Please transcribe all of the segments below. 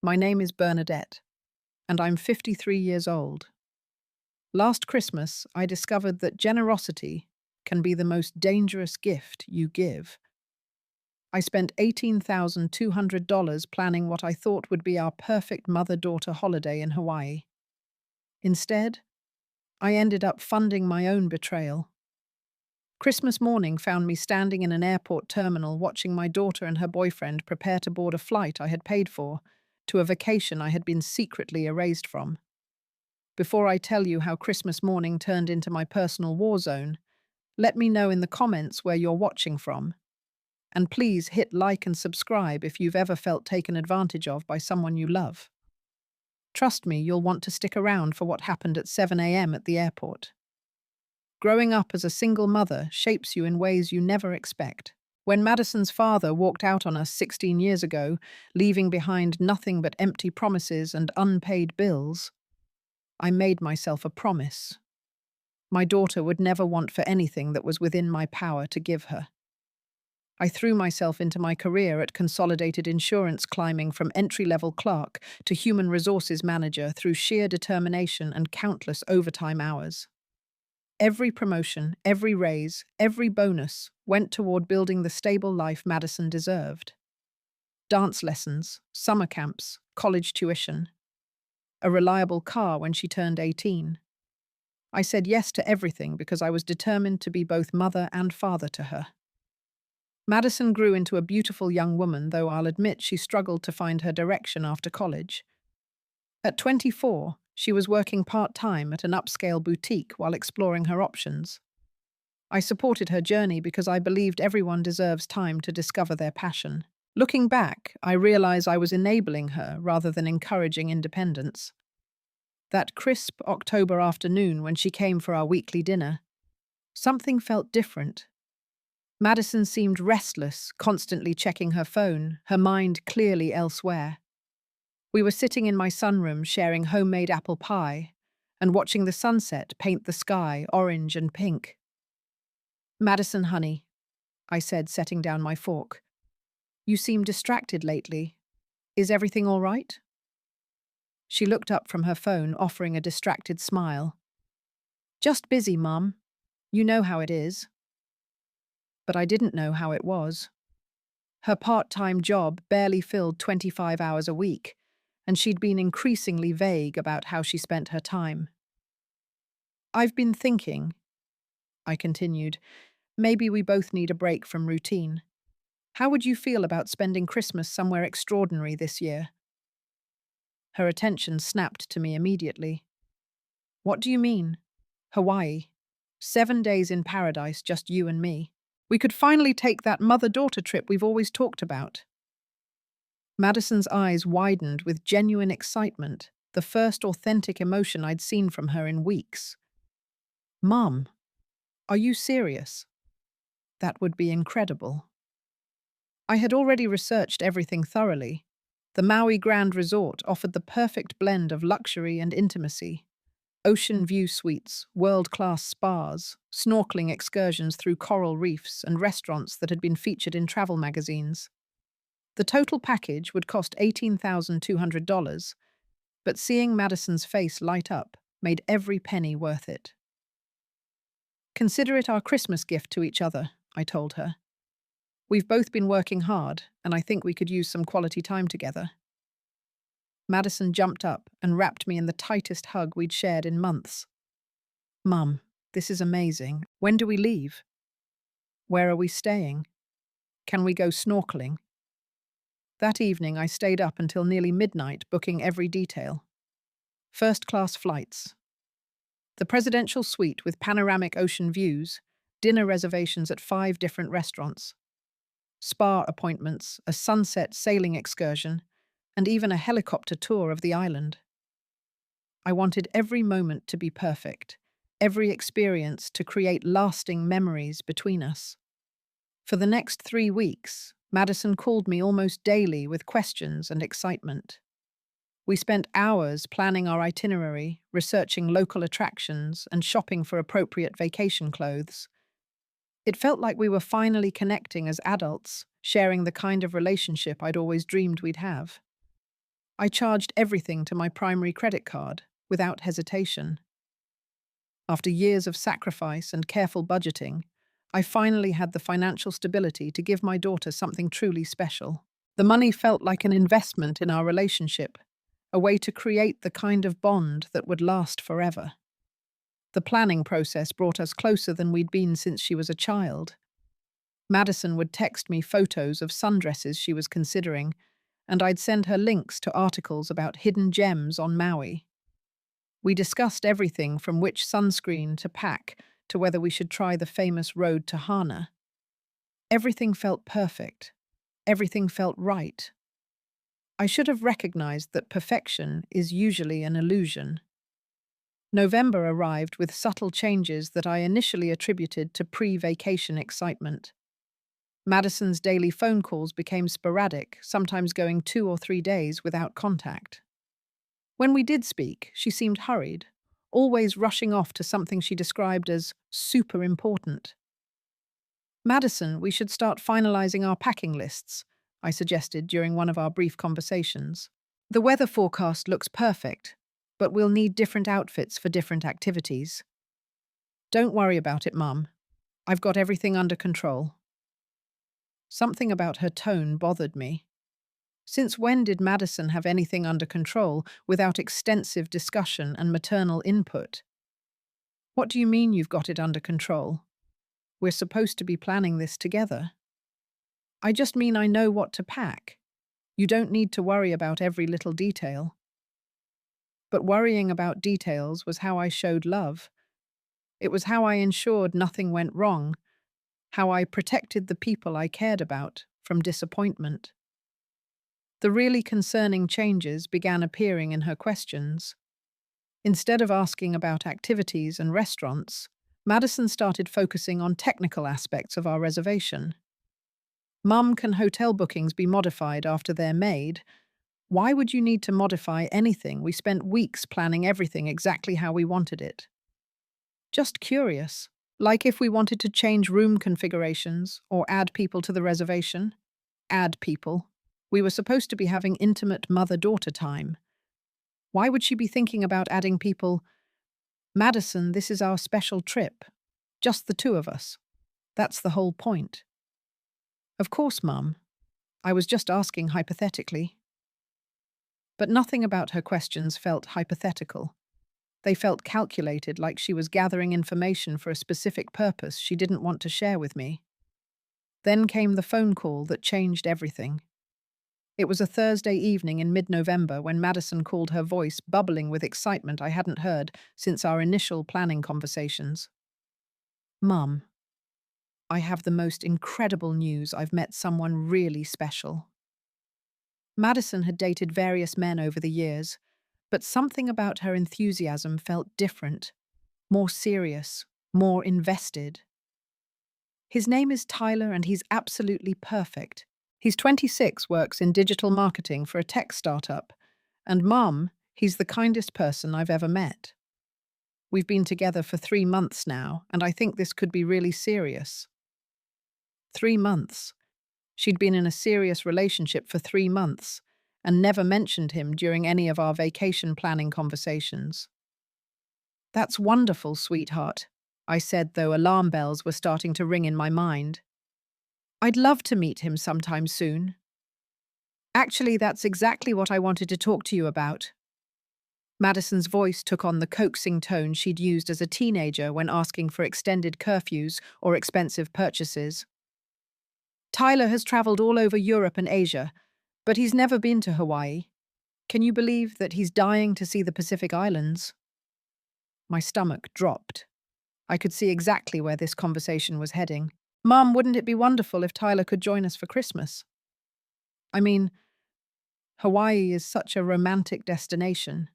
My name is Bernadette, and I'm 53 years old. Last Christmas, I discovered that generosity can be the most dangerous gift you give. I spent $18,200 planning what I thought would be our perfect mother-daughter holiday in Hawaii. Instead, I ended up funding my own betrayal. Christmas morning found me standing in an airport terminal watching my daughter and her boyfriend prepare to board a flight I had paid for to a vacation I had been secretly erased from. Before I tell you how Christmas morning turned into my personal war zone, let me know in the comments where you're watching from. And please hit like and subscribe if you've ever felt taken advantage of by someone you love. Trust me, you'll want to stick around for what happened at 7 a.m. at the airport. Growing up as a single mother shapes you in ways you never expect. When Madison's father walked out on us 16 years ago, leaving behind nothing but empty promises and unpaid bills, I made myself a promise. My daughter would never want for anything that was within my power to give her. I threw myself into my career at Consolidated Insurance, climbing from entry-level clerk to human resources manager through sheer determination and countless overtime hours. Every promotion, every raise, every bonus went toward building the stable life Madison deserved. Dance lessons, summer camps, college tuition, a reliable car when she turned 18. I said yes to everything because I was determined to be both mother and father to her. Madison grew into a beautiful young woman, though I'll admit she struggled to find her direction after college. At 24, she was working part-time at an upscale boutique while exploring her options. I supported her journey because I believed everyone deserves time to discover their passion. Looking back, I realize I was enabling her rather than encouraging independence. That crisp October afternoon when she came for our weekly dinner, something felt different. Madison seemed restless, constantly checking her phone, her mind clearly elsewhere. We were sitting in my sunroom sharing homemade apple pie and watching the sunset paint the sky orange and pink. "Madison, honey," I said, setting down my fork. "You seem distracted lately. Is everything all right?" She looked up from her phone, offering a distracted smile. "Just busy, Mum. You know how it is." But I didn't know how it was. Her part-time job barely filled 25 hours a week, and she'd been increasingly vague about how she spent her time. "I've been thinking," I continued, "maybe we both need a break from routine. How would you feel about spending Christmas somewhere extraordinary this year?" Her attention snapped to me immediately. "What do you mean?" "Hawaii. 7 days in paradise, just you and me. We could finally take that mother-daughter trip we've always talked about." Madison's eyes widened with genuine excitement, the first authentic emotion I'd seen from her in weeks. "Mum, are you serious? That would be incredible." I had already researched everything thoroughly. The Maui Grand Resort offered the perfect blend of luxury and intimacy. Ocean view suites, world-class spas, snorkeling excursions through coral reefs, and restaurants that had been featured in travel magazines. The total package would cost $18,200, but seeing Madison's face light up made every penny worth it. "Consider it our Christmas gift to each other," I told her. "We've both been working hard, and I think we could use some quality time together." Madison jumped up and wrapped me in the tightest hug we'd shared in months. "Mum, this is amazing. When do we leave? Where are we staying? Can we go snorkeling?" That evening, I stayed up until nearly midnight, booking every detail. First-class flights, the presidential suite with panoramic ocean views, dinner reservations at 5 different restaurants, spa appointments, a sunset sailing excursion, and even a helicopter tour of the island. I wanted every moment to be perfect, every experience to create lasting memories between us. For the next 3 weeks, Madison called me almost daily with questions and excitement. We spent hours planning our itinerary, researching local attractions, and shopping for appropriate vacation clothes. It felt like we were finally connecting as adults, sharing the kind of relationship I'd always dreamed we'd have. I charged everything to my primary credit card, without hesitation. After years of sacrifice and careful budgeting, I finally had the financial stability to give my daughter something truly special. The money felt like an investment in our relationship, a way to create the kind of bond that would last forever. The planning process brought us closer than we'd been since she was a child. Madison would text me photos of sundresses she was considering, and I'd send her links to articles about hidden gems on Maui. We discussed everything from which sunscreen to pack to whether we should try the famous road to Hana. Everything felt perfect. Everything felt right. I should have recognized that perfection is usually an illusion. November arrived with subtle changes that I initially attributed to pre-vacation excitement. Madison's daily phone calls became sporadic, sometimes going 2 or 3 days without contact. When we did speak, she seemed hurried, always rushing off to something she described as super important. Madison, we should start finalizing our packing lists, I suggested during one of our brief conversations. The weather forecast looks perfect, but we'll need different outfits for different activities. Don't worry about it, Mum. I've got everything under control. Something about her tone bothered me. Since when did Madison have anything under control without extensive discussion and maternal input? What do you mean you've got it under control? We're supposed to be planning this together. I just mean I know what to pack. You don't need to worry about every little detail. But worrying about details was how I showed love. It was how I ensured nothing went wrong, how I protected the people I cared about from disappointment. The really concerning changes began appearing in her questions. Instead of asking about activities and restaurants, Madison started focusing on technical aspects of our reservation. Mum, can hotel bookings be modified after they're made? Why would you need to modify anything? We spent weeks planning everything exactly how we wanted it. Just curious, like if we wanted to change room configurations or add people to the reservation. Add people. We were supposed to be having intimate mother-daughter time. Why would she be thinking about adding people? Madison, this is our special trip. Just the two of us. That's the whole point. Of course, Mum. I was just asking hypothetically. But nothing about her questions felt hypothetical. They felt calculated, like she was gathering information for a specific purpose she didn't want to share with me. Then came the phone call that changed everything. It was a Thursday evening in mid-November when Madison called, her voice bubbling with excitement I hadn't heard since our initial planning conversations. Mum, I have the most incredible news. I've met someone really special. Madison had dated various men over the years, but something about her enthusiasm felt different, more serious, more invested. His name is Tyler and he's absolutely perfect. He's 26, works in digital marketing for a tech startup, and Mum, he's the kindest person I've ever met. We've been together for 3 months now, and I think this could be really serious. 3 months. She'd been in a serious relationship for 3 months and never mentioned him during any of our vacation planning conversations. That's wonderful, sweetheart, I said, though alarm bells were starting to ring in my mind. I'd love to meet him sometime soon. Actually, that's exactly what I wanted to talk to you about. Madison's voice took on the coaxing tone she'd used as a teenager when asking for extended curfews or expensive purchases. Tyler has traveled all over Europe and Asia, but he's never been to Hawaii. Can you believe that he's dying to see the Pacific Islands? My stomach dropped. I could see exactly where this conversation was heading. Mum, wouldn't it be wonderful if Tyler could join us for Christmas? I mean, Hawaii is such a romantic destination,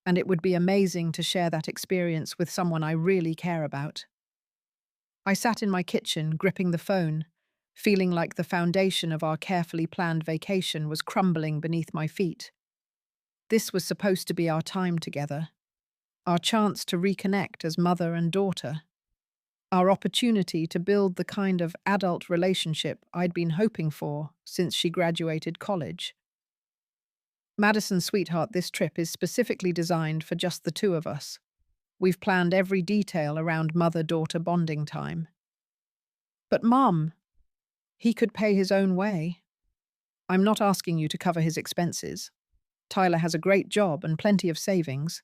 and it would be amazing to share that experience with someone I really care about. I sat in my kitchen, gripping the phone, feeling like the foundation of our carefully planned vacation was crumbling beneath my feet. This was supposed to be our time together, our chance to reconnect as mother and daughter, our opportunity to build the kind of adult relationship I'd been hoping for since she graduated college. Madison, sweetheart, this trip is specifically designed for just the two of us. We've planned every detail around mother-daughter bonding time. But, Mom, he could pay his own way. I'm not asking you to cover his expenses. Tyler has a great job and plenty of savings.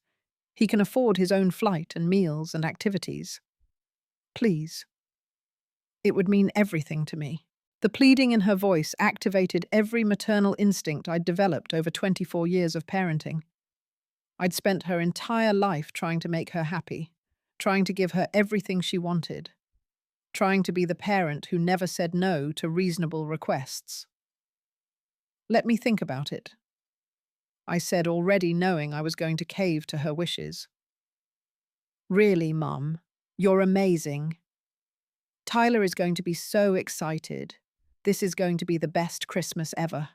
He can afford his own flight and meals and activities. Please. It would mean everything to me. The pleading in her voice activated every maternal instinct I'd developed over 24 years of parenting. I'd spent her entire life trying to make her happy, trying to give her everything she wanted, trying to be the parent who never said no to reasonable requests. Let me think about it, I said, already knowing I was going to cave to her wishes. Really, Mum, you're amazing. Tyler is going to be so excited. This is going to be the best Christmas ever.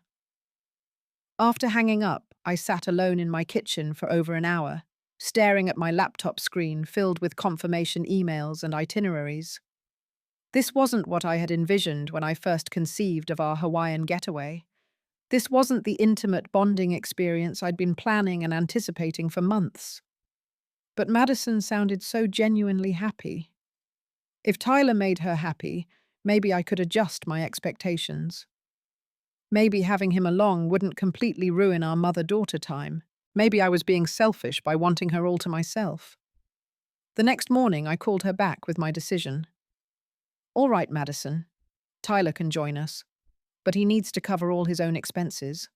After hanging up, I sat alone in my kitchen for over an hour, staring at my laptop screen filled with confirmation emails and itineraries. This wasn't what I had envisioned when I first conceived of our Hawaiian getaway. This wasn't the intimate bonding experience I'd been planning and anticipating for months. But Madison sounded so genuinely happy. If Tyler made her happy, maybe I could adjust my expectations. Maybe having him along wouldn't completely ruin our mother-daughter time. Maybe I was being selfish by wanting her all to myself. The next morning, I called her back with my decision. All right, Madison. Tyler can join us, but he needs to cover all his own expenses.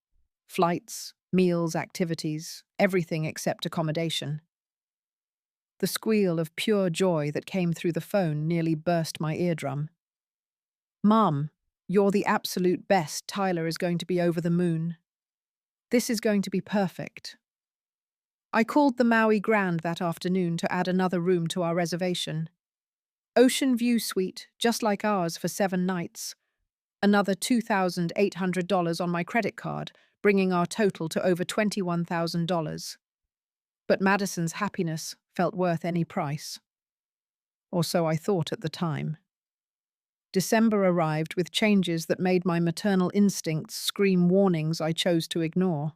Flights, meals, activities, everything except accommodation. The squeal of pure joy that came through the phone nearly burst my eardrum. Mom, you're the absolute best. Tyler is going to be over the moon. This is going to be perfect. I called the Maui Grand that afternoon to add another room to our reservation. Ocean View Suite, just like ours, for 7 nights. Another $2,800 on my credit card, bringing our total to over $21,000. But Madison's happiness felt worth any price. Or so I thought at the time. December arrived with changes that made my maternal instincts scream warnings I chose to ignore.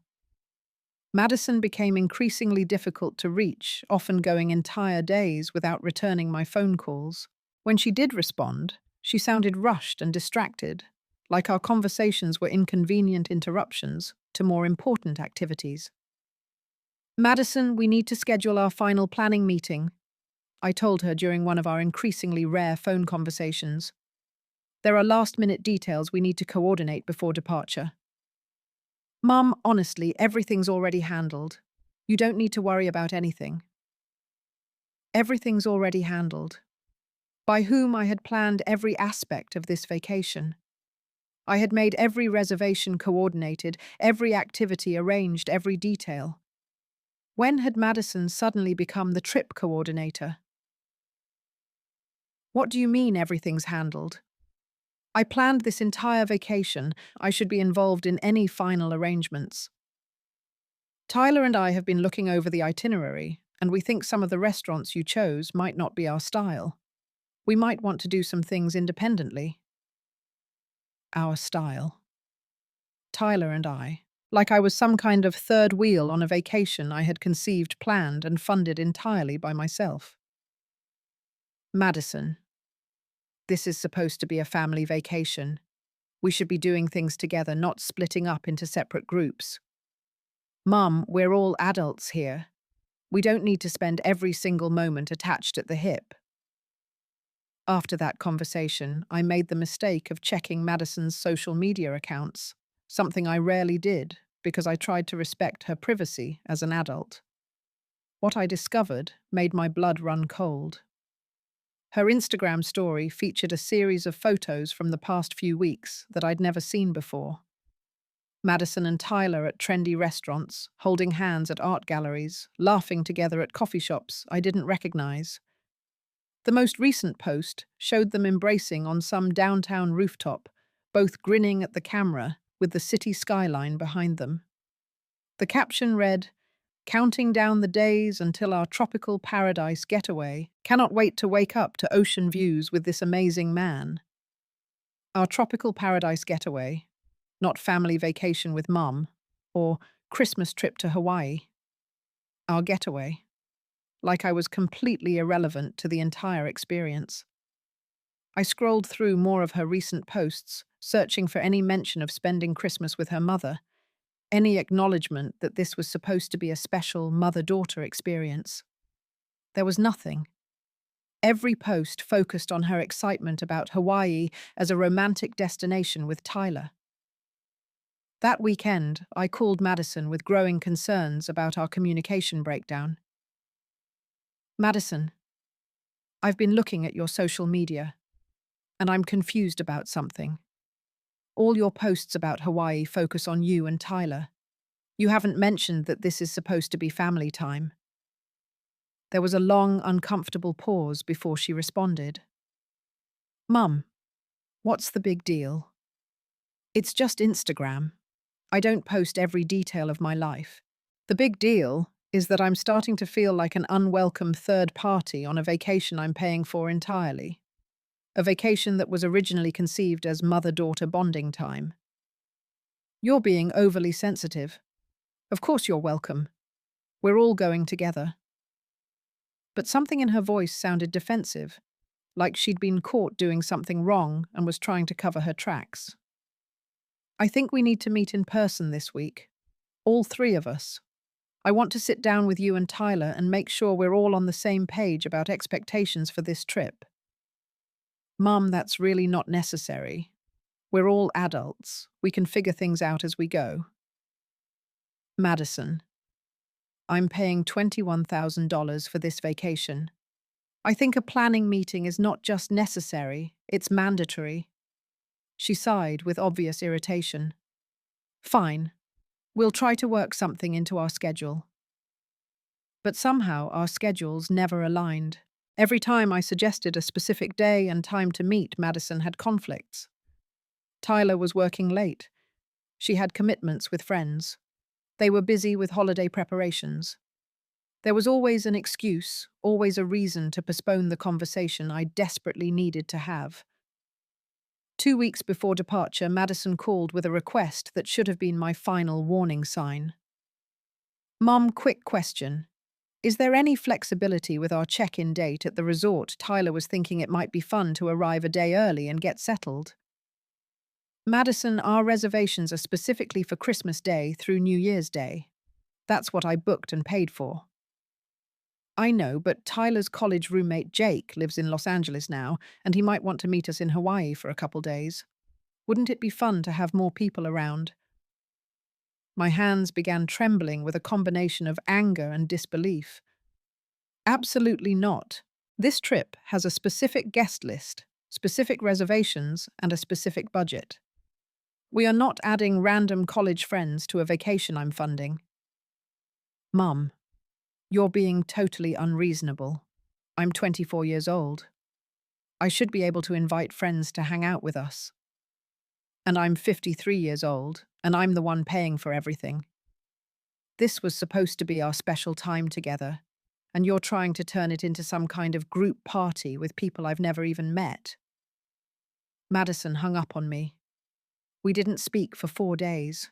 Madison became increasingly difficult to reach, often going entire days without returning my phone calls. When she did respond, she sounded rushed and distracted, like our conversations were inconvenient interruptions to more important activities. Madison, we need to schedule our final planning meeting, I told her during one of our increasingly rare phone conversations. There are last-minute details we need to coordinate before departure. Mum, honestly, everything's already handled. You don't need to worry about anything. Everything's already handled. By whom I had planned every aspect of this vacation. I had made every reservation coordinated, every activity arranged, every detail. When had Madison suddenly become the trip coordinator? What do you mean everything's handled? I planned this entire vacation. I should be involved in any final arrangements. Tyler and I have been looking over the itinerary, and we think some of the restaurants you chose might not be our style. We might want to do some things independently. Our style. Tyler and I. Like I was some kind of third wheel on a vacation I had conceived, planned, and funded entirely by myself. Madison. This is supposed to be a family vacation. We should be doing things together, not splitting up into separate groups. Mum, we're all adults here. We don't need to spend every single moment attached at the hip. After that conversation, I made the mistake of checking Madison's social media accounts, something I rarely did because I tried to respect her privacy as an adult. What I discovered made my blood run cold. Her Instagram story featured a series of photos from the past few weeks that I'd never seen before. Madison and Tyler at trendy restaurants, holding hands at art galleries, laughing together at coffee shops I didn't recognize. The most recent post showed them embracing on some downtown rooftop, both grinning at the camera with the city skyline behind them. The caption read, "Counting down the days until our tropical paradise getaway. Cannot wait to wake up to ocean views with this amazing man." Our tropical paradise getaway, not family vacation with Mum, or Christmas trip to Hawaii, our getaway, like I was completely irrelevant to the entire experience. I scrolled through more of her recent posts, searching for any mention of spending Christmas with her mother, any acknowledgement that this was supposed to be a special mother-daughter experience. There was nothing. Every post focused on her excitement about Hawaii as a romantic destination with Tyler. That weekend, I called Madison with growing concerns about our communication breakdown. Madison, I've been looking at your social media, and I'm confused about something. All your posts about Hawaii focus on you and Tyler. You haven't mentioned that this is supposed to be family time. There was a long, uncomfortable pause before she responded. Mum, what's the big deal? It's just Instagram. I don't post every detail of my life. The big deal is that I'm starting to feel like an unwelcome third party on a vacation I'm paying for entirely. A vacation that was originally conceived as mother-daughter bonding time. You're being overly sensitive. Of course you're welcome. We're all going together. But something in her voice sounded defensive, like she'd been caught doing something wrong and was trying to cover her tracks. I think we need to meet in person this week. All three of us. I want to sit down with you and Tyler and make sure we're all on the same page about expectations for this trip. Mum, that's really not necessary. We're all adults. We can figure things out as we go. Madison, I'm paying $21,000 for this vacation. I think a planning meeting is not just necessary, it's mandatory. She sighed with obvious irritation. Fine. We'll try to work something into our schedule. But somehow our schedules never aligned. Every time I suggested a specific day and time to meet, Madison had conflicts. Tyler was working late. She had commitments with friends. They were busy with holiday preparations. There was always an excuse, always a reason to postpone the conversation I desperately needed to have. 2 weeks before departure, Madison called with a request that should have been my final warning sign. Mum, quick question. Is there any flexibility with our check-in date at the resort? Tyler was thinking it might be fun to arrive a day early and get settled. Madison, our reservations are specifically for Christmas Day through New Year's Day. That's what I booked and paid for. I know, but Tyler's college roommate Jake lives in Los Angeles now, and he might want to meet us in Hawaii for a couple days. Wouldn't it be fun to have more people around? My hands began trembling with a combination of anger and disbelief. Absolutely not. This trip has a specific guest list, specific reservations, and a specific budget. We are not adding random college friends to a vacation I'm funding. Mum, you're being totally unreasonable. I'm 24 years old. I should be able to invite friends to hang out with us. And I'm 53 years old, and I'm the one paying for everything. This was supposed to be our special time together, and you're trying to turn it into some kind of group party with people I've never even met. Madison hung up on me. We didn't speak for 4 days.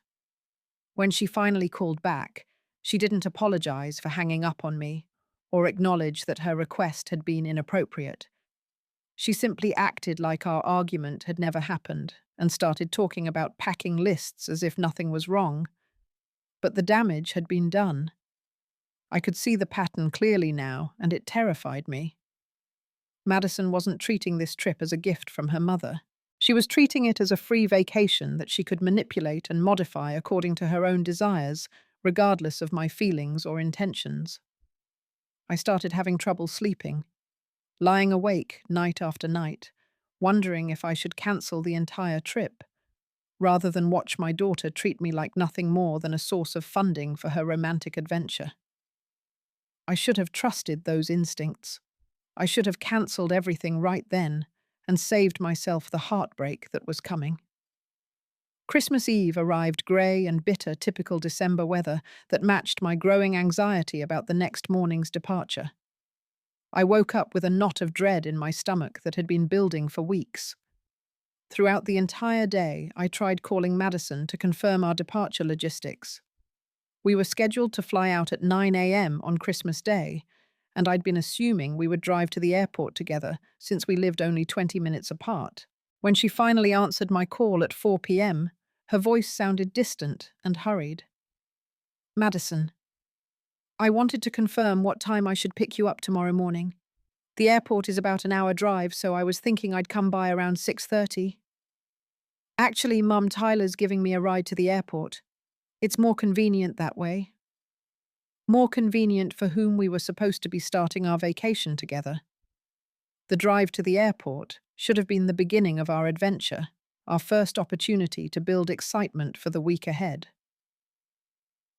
When she finally called back, she didn't apologize for hanging up on me or acknowledge that her request had been inappropriate. She simply acted like our argument had never happened and started talking about packing lists as if nothing was wrong. But the damage had been done. I could see the pattern clearly now, and it terrified me. Madison wasn't treating this trip as a gift from her mother. She was treating it as a free vacation that she could manipulate and modify according to her own desires, regardless of my feelings or intentions. I started having trouble sleeping, lying awake night after night, wondering if I should cancel the entire trip, rather than watch my daughter treat me like nothing more than a source of funding for her romantic adventure. I should have trusted those instincts. I should have cancelled everything right then and saved myself the heartbreak that was coming. Christmas Eve arrived grey and bitter, typical December weather that matched my growing anxiety about the next morning's departure. I woke up with a knot of dread in my stomach that had been building for weeks. Throughout the entire day, I tried calling Madison to confirm our departure logistics. We were scheduled to fly out at 9 a.m. on Christmas Day, and I'd been assuming we would drive to the airport together since we lived only 20 minutes apart. When she finally answered my call at 4 p.m., her voice sounded distant and hurried. Madison, I wanted to confirm what time I should pick you up tomorrow morning. The airport is about an hour drive, so I was thinking I'd come by around 6:30. Actually, Mum, Tyler's giving me a ride to the airport. It's more convenient that way. More convenient for whom we were supposed to be starting our vacation together. The drive to the airport should have been the beginning of our adventure, our first opportunity to build excitement for the week ahead.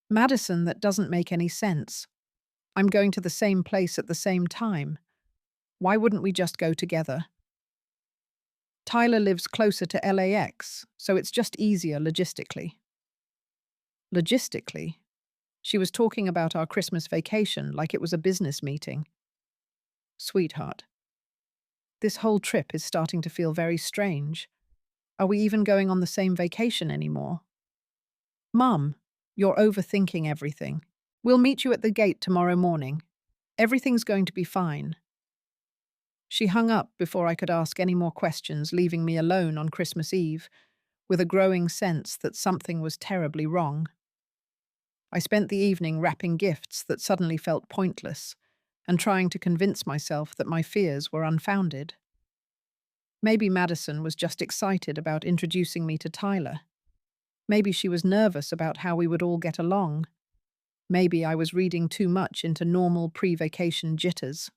Madison, that doesn't make any sense. I'm going to the same place at the same time. Why wouldn't we just go together? Tyler lives closer to LAX, so it's just easier logistically. Logistically? She was talking about our Christmas vacation like it was a business meeting. Sweetheart, this whole trip is starting to feel very strange. Are we even going on the same vacation anymore? Mum, you're overthinking everything. We'll meet you at the gate tomorrow morning. Everything's going to be fine. She hung up before I could ask any more questions, leaving me alone on Christmas Eve, with a growing sense that something was terribly wrong. I spent the evening wrapping gifts that suddenly felt pointless, and trying to convince myself that my fears were unfounded. Maybe Madison was just excited about introducing me to Tyler. Maybe she was nervous about how we would all get along. Maybe I was reading too much into normal pre-vacation jitters.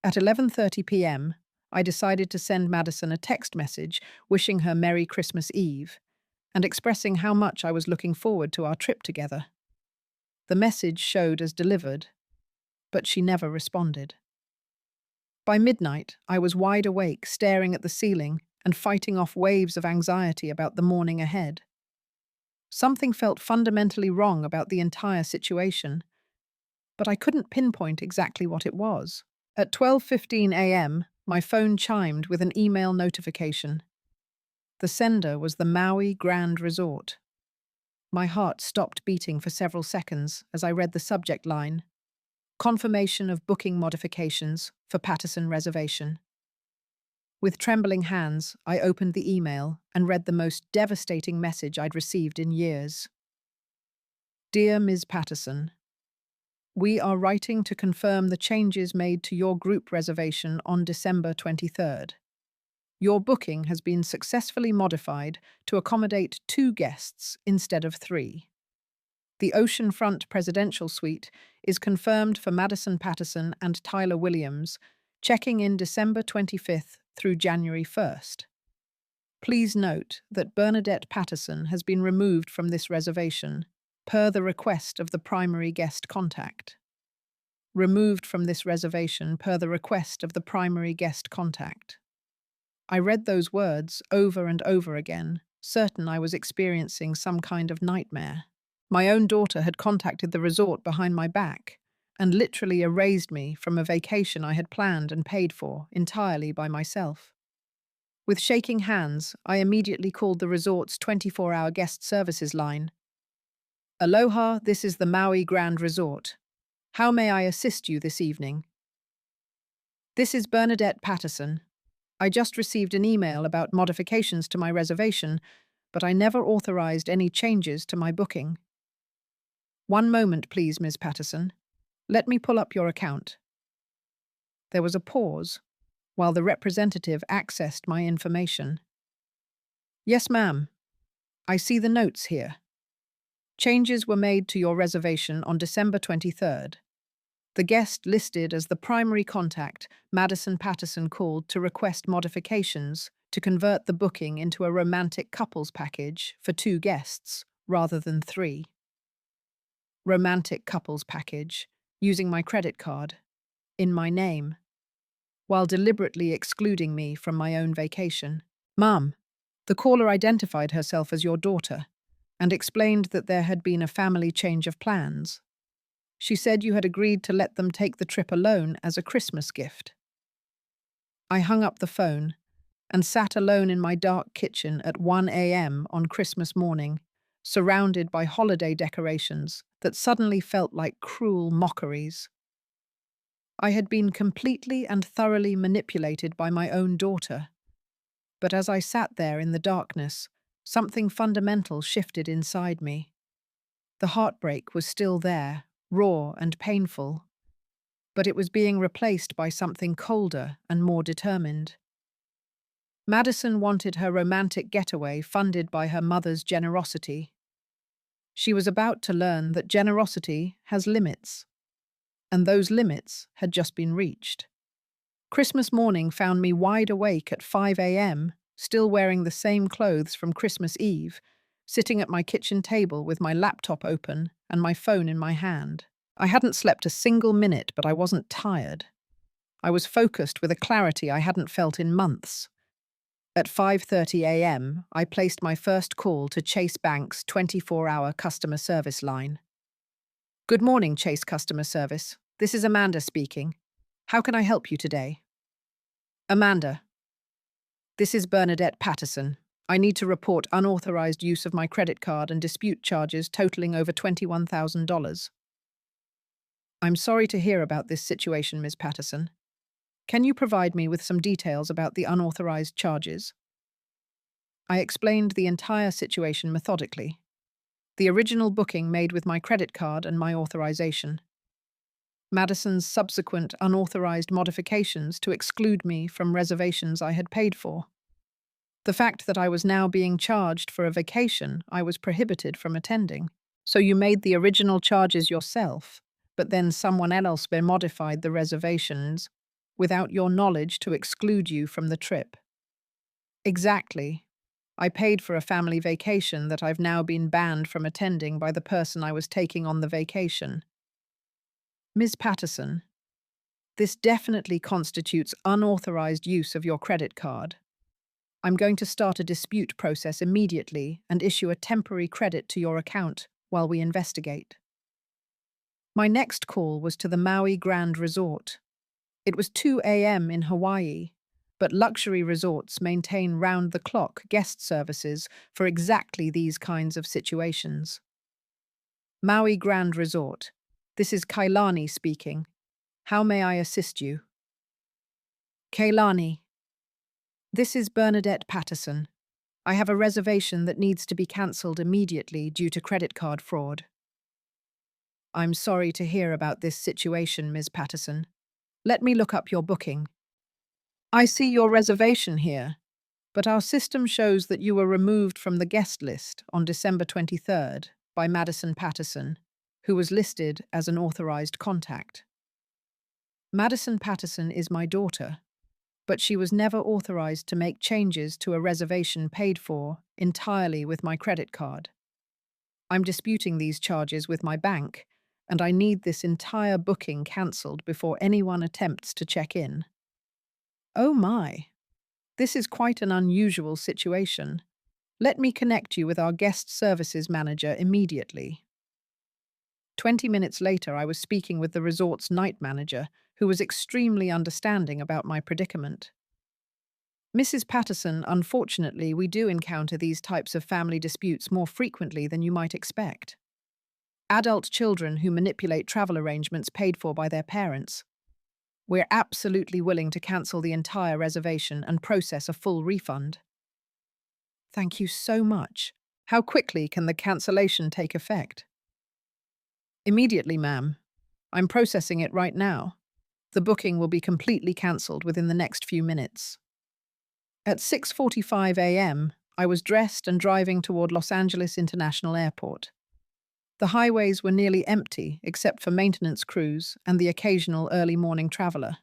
At 11:30 p.m., I decided to send Madison a text message wishing her Merry Christmas Eve and expressing how much I was looking forward to our trip together. The message showed as delivered, but she never responded. By midnight, I was wide awake, staring at the ceiling and fighting off waves of anxiety about the morning ahead. Something felt fundamentally wrong about the entire situation, but I couldn't pinpoint exactly what it was. At 12:15 a.m., my phone chimed with an email notification. The sender was the Maui Grand Resort. My heart stopped beating for several seconds as I read the subject line: Confirmation of booking modifications for Patterson reservation. With trembling hands, I opened the email and read the most devastating message I'd received in years. Dear Ms. Patterson, we are writing to confirm the changes made to your group reservation on December 23rd. Your booking has been successfully modified to accommodate 2 guests instead of 3. The Oceanfront Presidential Suite is confirmed for Madison Patterson and Tyler Williams, checking in December 25th through January 1st. Please note that Bernadette Patterson has been removed from this reservation, per the request of the primary guest contact. Removed from this reservation per the request of the primary guest contact. I read those words over and over again, certain I was experiencing some kind of nightmare. My own daughter had contacted the resort behind my back and literally erased me from a vacation I had planned and paid for entirely by myself. With shaking hands, I immediately called the resort's 24-hour guest services line. Aloha, this is the Maui Grand Resort. How may I assist you this evening? This is Bernadette Patterson. I just received an email about modifications to my reservation, but I never authorized any changes to my booking. One moment, please, Ms. Patterson. Let me pull up your account. There was a pause, while the representative accessed my information. Yes, ma'am. I see the notes here. Changes were made to your reservation on December 23rd. The guest listed as the primary contact, Madison Patterson, called to request modifications to convert the booking into a romantic couples package for 2 guests rather than 3. Romantic couples package, using my credit card, in my name, while deliberately excluding me from my own vacation. Mum, the caller identified herself as your daughter and explained that there had been a family change of plans. She said you had agreed to let them take the trip alone as a Christmas gift. I hung up the phone and sat alone in my dark kitchen at 1 a.m. on Christmas morning, surrounded by holiday decorations that suddenly felt like cruel mockeries. I had been completely and thoroughly manipulated by my own daughter, but as I sat there in the darkness, something fundamental shifted inside me. The heartbreak was still there, raw and painful, but it was being replaced by something colder and more determined. Madison wanted her romantic getaway funded by her mother's generosity. She was about to learn that generosity has limits, and those limits had just been reached. Christmas morning found me wide awake at 5 a.m., still wearing the same clothes from Christmas Eve, sitting at my kitchen table with my laptop open and my phone in my hand. I hadn't slept a single minute, but I wasn't tired. I was focused with a clarity I hadn't felt in months. At 5:30 a.m., I placed my first call to Chase Bank's 24-hour customer service line. Good morning, Chase Customer Service. This is Amanda speaking. How can I help you today? Amanda, this is Bernadette Patterson. I need to report unauthorized use of my credit card and dispute charges totaling over $21,000. I'm sorry to hear about this situation, Ms. Patterson. Can you provide me with some details about the unauthorized charges? I explained the entire situation methodically. The original booking made with my credit card and my authorization. Madison's subsequent unauthorized modifications to exclude me from reservations I had paid for. The fact that I was now being charged for a vacation I was prohibited from attending. So you made the original charges yourself, but then someone else modified the reservations without your knowledge to exclude you from the trip. Exactly. I paid for a family vacation that I've now been banned from attending by the person I was taking on the vacation. Ms. Patterson, this definitely constitutes unauthorized use of your credit card. I'm going to start a dispute process immediately and issue a temporary credit to your account while we investigate. My next call was to the Maui Grand Resort. It was 2 a.m. in Hawaii, but luxury resorts maintain round-the-clock guest services for exactly these kinds of situations. Maui Grand Resort. This is Kailani speaking. How may I assist you? Kailani. This is Bernadette Patterson. I have a reservation that needs to be cancelled immediately due to credit card fraud. I'm sorry to hear about this situation, Ms. Patterson. Let me look up your booking. I see your reservation here, but our system shows that you were removed from the guest list on December 23rd by Madison Patterson, who was listed as an authorized contact. Madison Patterson is my daughter, but she was never authorized to make changes to a reservation paid for entirely with my credit card. I'm disputing these charges with my bank, and I need this entire booking cancelled before anyone attempts to check in. Oh my, this is quite an unusual situation. Let me connect you with our guest services manager immediately. 20 minutes later, I was speaking with the resort's night manager, who was extremely understanding about my predicament. Mrs. Patterson, unfortunately, we do encounter these types of family disputes more frequently than you might expect. Adult children who manipulate travel arrangements paid for by their parents. We're absolutely willing to cancel the entire reservation and process a full refund. Thank you so much. How quickly can the cancellation take effect? Immediately, ma'am. I'm processing it right now. The booking will be completely cancelled within the next few minutes. At 6:45 a.m., I was dressed and driving toward Los Angeles International Airport. The highways were nearly empty except for maintenance crews and the occasional early morning traveler.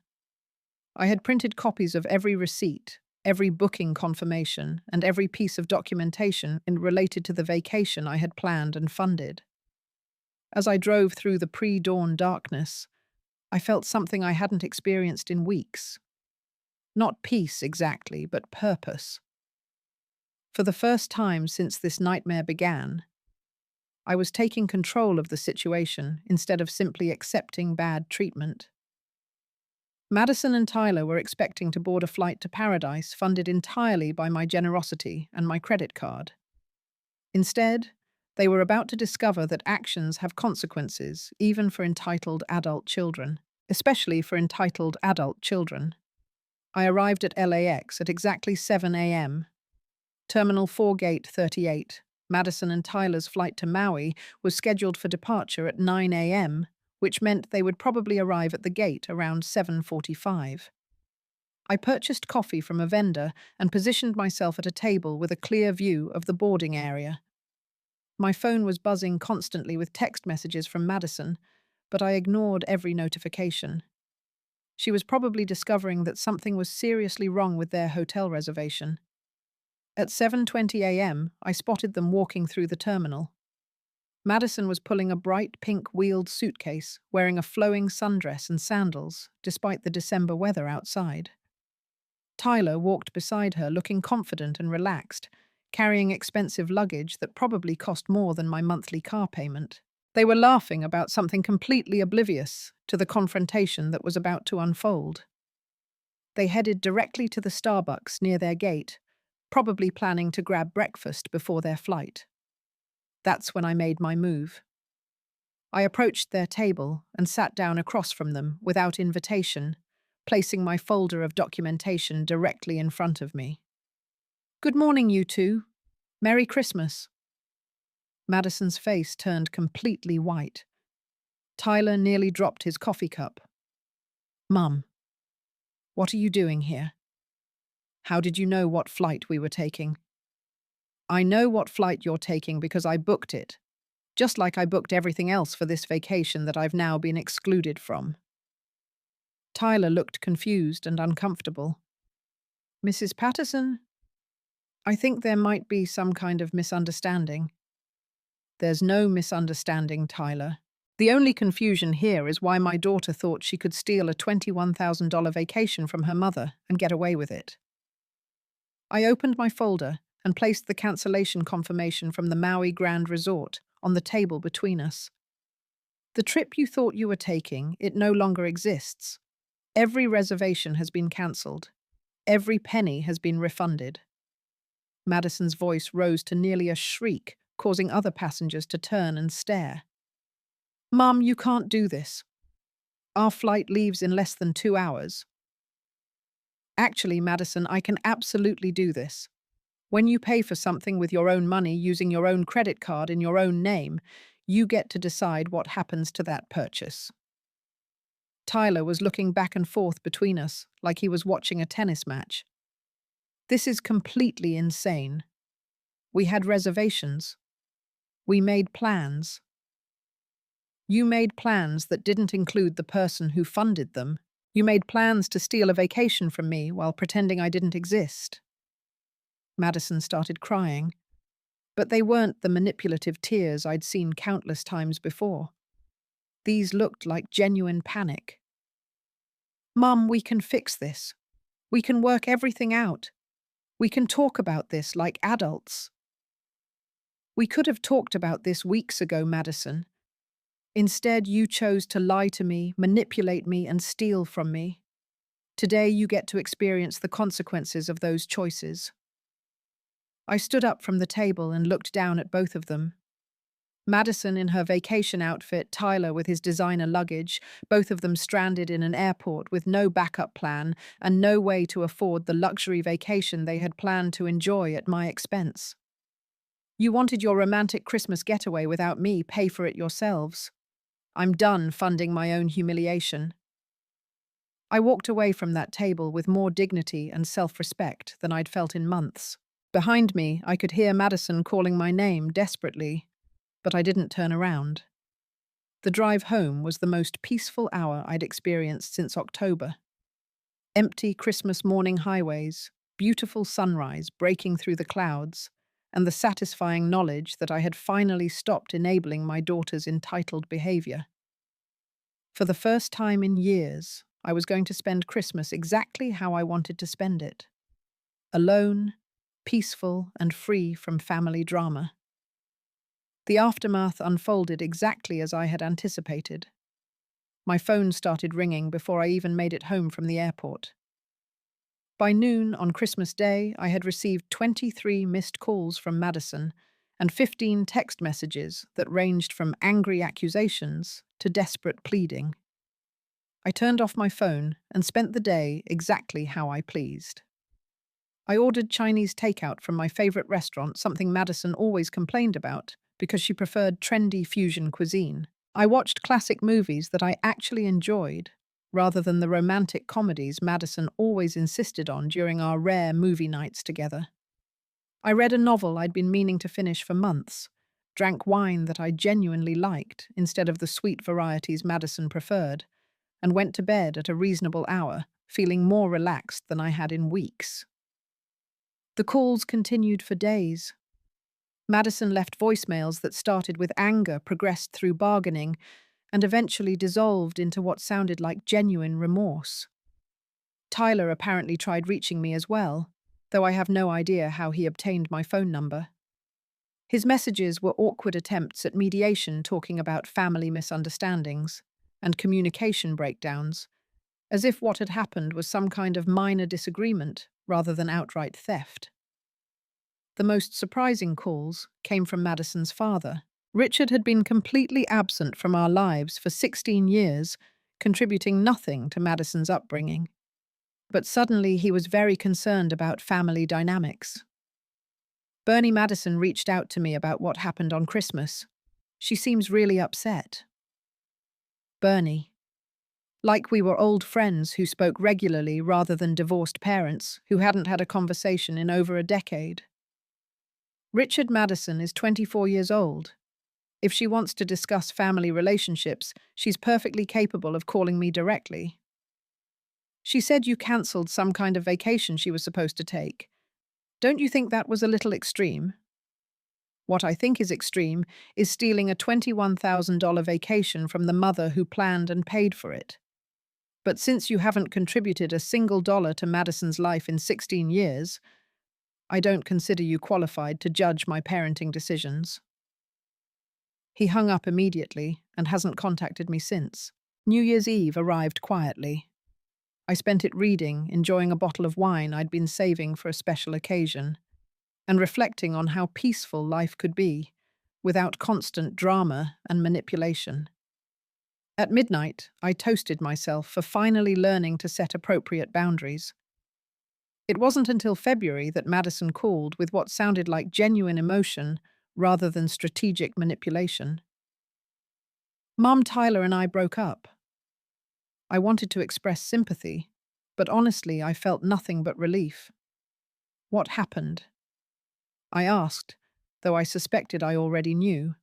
I had printed copies of every receipt, every booking confirmation, and every piece of documentation related to the vacation I had planned and funded. As I drove through the pre-dawn darkness, I felt something I hadn't experienced in weeks. Not peace exactly, but purpose. For the first time since this nightmare began, I was taking control of the situation instead of simply accepting bad treatment. Madison and Tyler were expecting to board a flight to paradise funded entirely by my generosity and my credit card. Instead, They were about to discover that actions have consequences, even for entitled adult children, especially for entitled adult children. I arrived at LAX at exactly 7 a.m. Terminal 4 Gate 38, Madison and Tyler's flight to Maui, was scheduled for departure at 9 a.m., which meant they would probably arrive at the gate around 7:45. I purchased coffee from a vendor and positioned myself at a table with a clear view of the boarding area. My phone was buzzing constantly with text messages from Madison, but I ignored every notification. She was probably discovering that something was seriously wrong with their hotel reservation. At 7:20 a.m., I spotted them walking through the terminal. Madison was pulling a bright pink wheeled suitcase, wearing a flowing sundress and sandals, despite the December weather outside. Tyler walked beside her, looking confident and relaxed, carrying expensive luggage that probably cost more than my monthly car payment. They were laughing about something completely oblivious to the confrontation that was about to unfold. They headed directly to the Starbucks near their gate, probably planning to grab breakfast before their flight. That's when I made my move. I approached their table and sat down across from them without invitation, placing my folder of documentation directly in front of me. "Good morning, you two. Merry Christmas." Madison's face turned completely white. Tyler nearly dropped his coffee cup. "Mum, what are you doing here? How did you know what flight we were taking?" "I know what flight you're taking because I booked it, just like I booked everything else for this vacation that I've now been excluded from." Tyler looked confused and uncomfortable. "Mrs. Patterson, I think there might be some kind of misunderstanding." "There's no misunderstanding, Tyler. The only confusion here is why my daughter thought she could steal a $21,000 vacation from her mother and get away with it." I opened my folder and placed the cancellation confirmation from the Maui Grand Resort on the table between us. "The trip you thought you were taking, it no longer exists. Every reservation has been cancelled. Every penny has been refunded." Madison's voice rose to nearly a shriek, causing other passengers to turn and stare. "Mum, you can't do this. Our flight leaves in less than 2 hours." "Actually, Madison, I can absolutely do this. When you pay for something with your own money using your own credit card in your own name, you get to decide what happens to that purchase." Tyler was looking back and forth between us like he was watching a tennis match. "This is completely insane. We had reservations. We made plans." "You made plans that didn't include the person who funded them. You made plans to steal a vacation from me while pretending I didn't exist." Madison started crying, but they weren't the manipulative tears I'd seen countless times before. These looked like genuine panic. "Mum, we can fix this. We can work everything out. We can talk about this like adults." "We could have talked about this weeks ago, Madison. Instead, you chose to lie to me, manipulate me, and steal from me. Today, you get to experience the consequences of those choices." I stood up from the table and looked down at both of them. Madison in her vacation outfit, Tyler with his designer luggage, both of them stranded in an airport with no backup plan and no way to afford the luxury vacation they had planned to enjoy at my expense. "You wanted your romantic Christmas getaway without me, pay for it yourselves. I'm done funding my own humiliation." I walked away from that table with more dignity and self-respect than I'd felt in months. Behind me, I could hear Madison calling my name desperately, but I didn't turn around. The drive home was the most peaceful hour I'd experienced since October. Empty Christmas morning highways, beautiful sunrise breaking through the clouds, and the satisfying knowledge that I had finally stopped enabling my daughter's entitled behavior. For the first time in years, I was going to spend Christmas exactly how I wanted to spend it. Alone, peaceful, and free from family drama. The aftermath unfolded exactly as I had anticipated. My phone started ringing before I even made it home from the airport. By noon on Christmas Day, I had received 23 missed calls from Madison, and 15 text messages that ranged from angry accusations to desperate pleading. I turned off my phone and spent the day exactly how I pleased. I ordered Chinese takeout from my favorite restaurant, something Madison always complained about because she preferred trendy fusion cuisine. I watched classic movies that I actually enjoyed, rather than the romantic comedies Madison always insisted on during our rare movie nights together. I read a novel I'd been meaning to finish for months, drank wine that I genuinely liked instead of the sweet varieties Madison preferred, and went to bed at a reasonable hour, feeling more relaxed than I had in weeks. The calls continued for days. Madison left voicemails that started with anger, progressed through bargaining, and eventually dissolved into what sounded like genuine remorse. Tyler apparently tried reaching me as well, though I have no idea how he obtained my phone number. His messages were awkward attempts at mediation, talking about family misunderstandings and communication breakdowns, as if what had happened was some kind of minor disagreement rather than outright theft. The most surprising calls came from Madison's father. Richard had been completely absent from our lives for 16 years, contributing nothing to Madison's upbringing. But suddenly he was very concerned about family dynamics. Bernie Madison reached out to me about what happened on Christmas. She seems really upset. Bernie. Like we were old friends who spoke regularly rather than divorced parents who hadn't had a conversation in over a decade. Richard Madison is 24 years old. If she wants to discuss family relationships, she's perfectly capable of calling me directly. She said you cancelled some kind of vacation she was supposed to take. Don't you think that was a little extreme? What I think is extreme is stealing a $21,000 vacation from the mother who planned and paid for it. But since you haven't contributed a single dollar to Madison's life in 16 years, I don't consider you qualified to judge my parenting decisions. He hung up immediately and hasn't contacted me since. New Year's Eve arrived quietly. I spent it reading, enjoying a bottle of wine I'd been saving for a special occasion, and reflecting on how peaceful life could be, without constant drama and manipulation. At midnight, I toasted myself for finally learning to set appropriate boundaries. It wasn't until February that Madison called with what sounded like genuine emotion rather than strategic manipulation. Mom, Tyler and I broke up. I wanted to express sympathy, but honestly, I felt nothing but relief. What happened? I asked, though I suspected I already knew.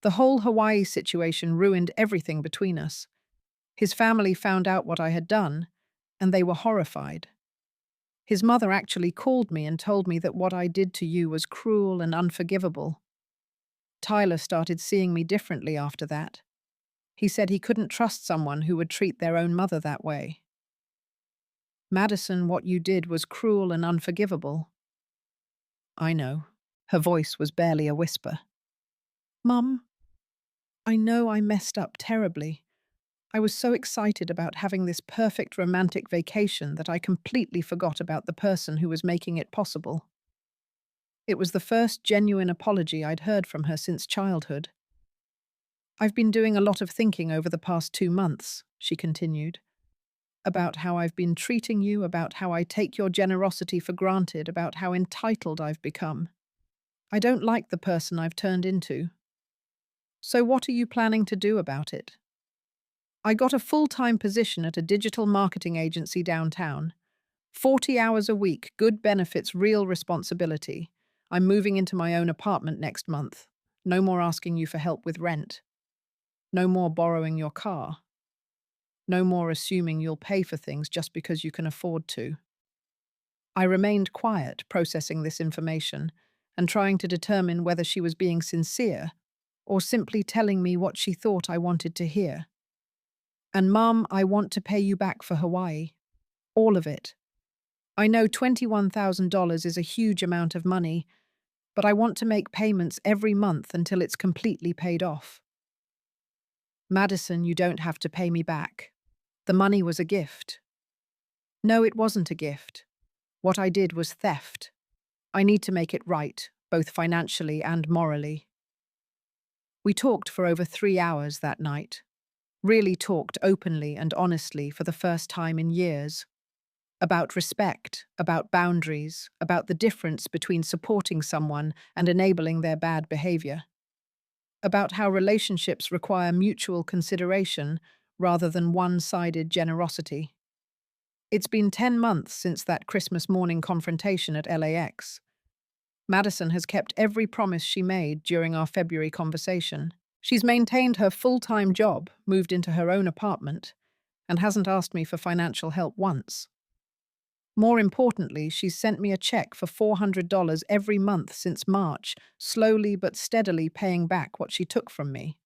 The whole Hawaii situation ruined everything between us. His family found out what I had done, and they were horrified. His mother actually called me and told me that what I did to you was cruel and unforgivable. Tyler started seeing me differently after that. He said he couldn't trust someone who would treat their own mother that way. Madison, what you did was cruel and unforgivable. I know. Her voice was barely a whisper. Mum, I know I messed up terribly. I was so excited about having this perfect romantic vacation that I completely forgot about the person who was making it possible. It was the first genuine apology I'd heard from her since childhood. I've been doing a lot of thinking over the past 2 months, she continued, about how I've been treating you, about how I take your generosity for granted, about how entitled I've become. I don't like the person I've turned into. So what are you planning to do about it? I got a full-time position at a digital marketing agency downtown. 40 hours a week, good benefits, real responsibility. I'm moving into my own apartment next month. No more asking you for help with rent. No more borrowing your car. No more assuming you'll pay for things just because you can afford to. I remained quiet, processing this information, and trying to determine whether she was being sincere or simply telling me what she thought I wanted to hear. And Mum, I want to pay you back for Hawaii. All of it. I know $21,000 is a huge amount of money, but I want to make payments every month until it's completely paid off. Madison, you don't have to pay me back. The money was a gift. No, it wasn't a gift. What I did was theft. I need to make it right, both financially and morally. We talked for over 3 hours that night, really talked openly and honestly for the first time in years. About respect, about boundaries, about the difference between supporting someone and enabling their bad behavior. About how relationships require mutual consideration rather than one-sided generosity. It's been 10 months since that Christmas morning confrontation at LAX. Madison has kept every promise she made during our February conversation. She's maintained her full-time job, moved into her own apartment, and hasn't asked me for financial help once. More importantly, she's sent me a check for $400 every month since March, slowly but steadily paying back what she took from me.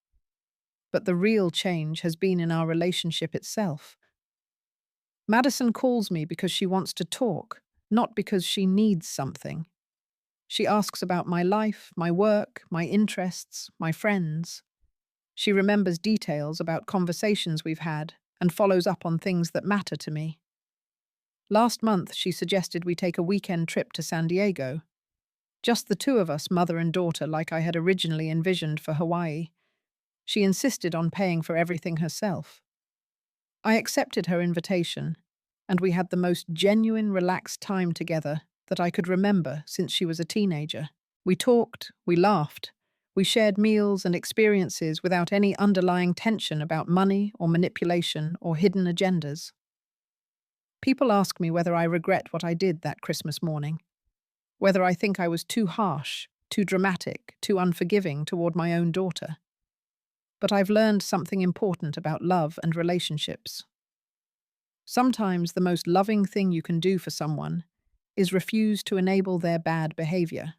But the real change has been in our relationship itself. Madison calls me because she wants to talk, not because she needs something. She asks about my life, my work, my interests, my friends. She remembers details about conversations we've had and follows up on things that matter to me. Last month, she suggested we take a weekend trip to San Diego. Just the two of us, mother and daughter, like I had originally envisioned for Hawaii. She insisted on paying for everything herself. I accepted her invitation, and we had the most genuine, relaxed time together that I could remember since she was a teenager. We talked, we laughed, we shared meals and experiences without any underlying tension about money or manipulation or hidden agendas. People ask me whether I regret what I did that Christmas morning, whether I think I was too harsh, too dramatic, too unforgiving toward my own daughter. But I've learned something important about love and relationships. Sometimes the most loving thing you can do for someone is refuse to enable their bad behavior.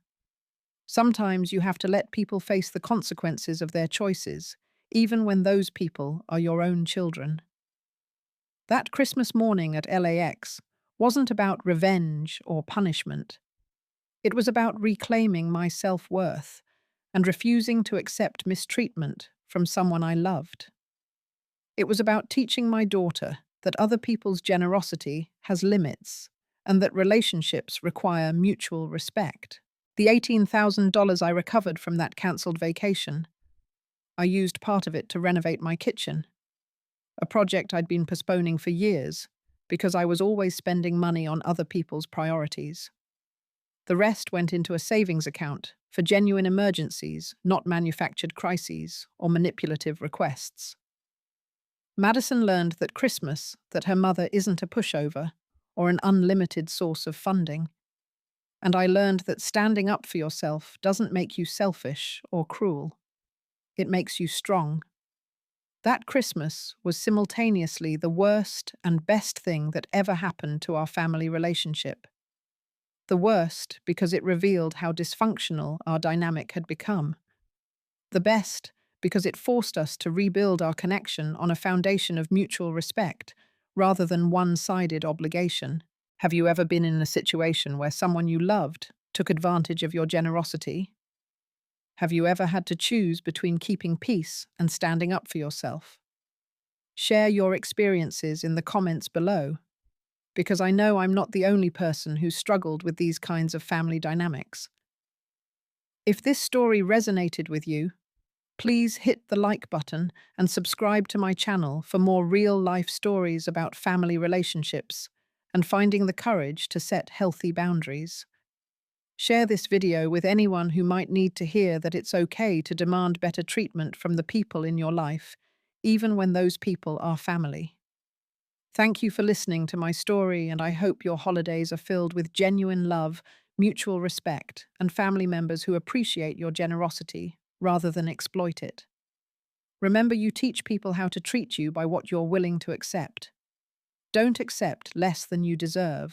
Sometimes you have to let people face the consequences of their choices, even when those people are your own children. That Christmas morning at LAX wasn't about revenge or punishment. It was about reclaiming my self-worth and refusing to accept mistreatment from someone I loved. It was about teaching my daughter that other people's generosity has limits and that relationships require mutual respect. The $18,000 I recovered from that cancelled vacation, I used part of it to renovate my kitchen, a project I'd been postponing for years because I was always spending money on other people's priorities. The rest went into a savings account for genuine emergencies, not manufactured crises or manipulative requests. Madison learned that Christmas, that her mother isn't a pushover or an unlimited source of funding. And I learned that standing up for yourself doesn't make you selfish or cruel. It makes you strong. That Christmas was simultaneously the worst and best thing that ever happened to our family relationship. The worst because it revealed how dysfunctional our dynamic had become. The best because it forced us to rebuild our connection on a foundation of mutual respect rather than one-sided obligation. Have you ever been in a situation where someone you loved took advantage of your generosity? Have you ever had to choose between keeping peace and standing up for yourself? Share your experiences in the comments below, because I know I'm not the only person who struggled with these kinds of family dynamics. If this story resonated with you, please hit the like button and subscribe to my channel for more real-life stories about family relationships and finding the courage to set healthy boundaries. Share this video with anyone who might need to hear that it's okay to demand better treatment from the people in your life, even when those people are family. Thank you for listening to my story, and I hope your holidays are filled with genuine love, mutual respect, and family members who appreciate your generosity rather than exploit it. Remember, you teach people how to treat you by what you're willing to accept. Don't accept less than you deserve.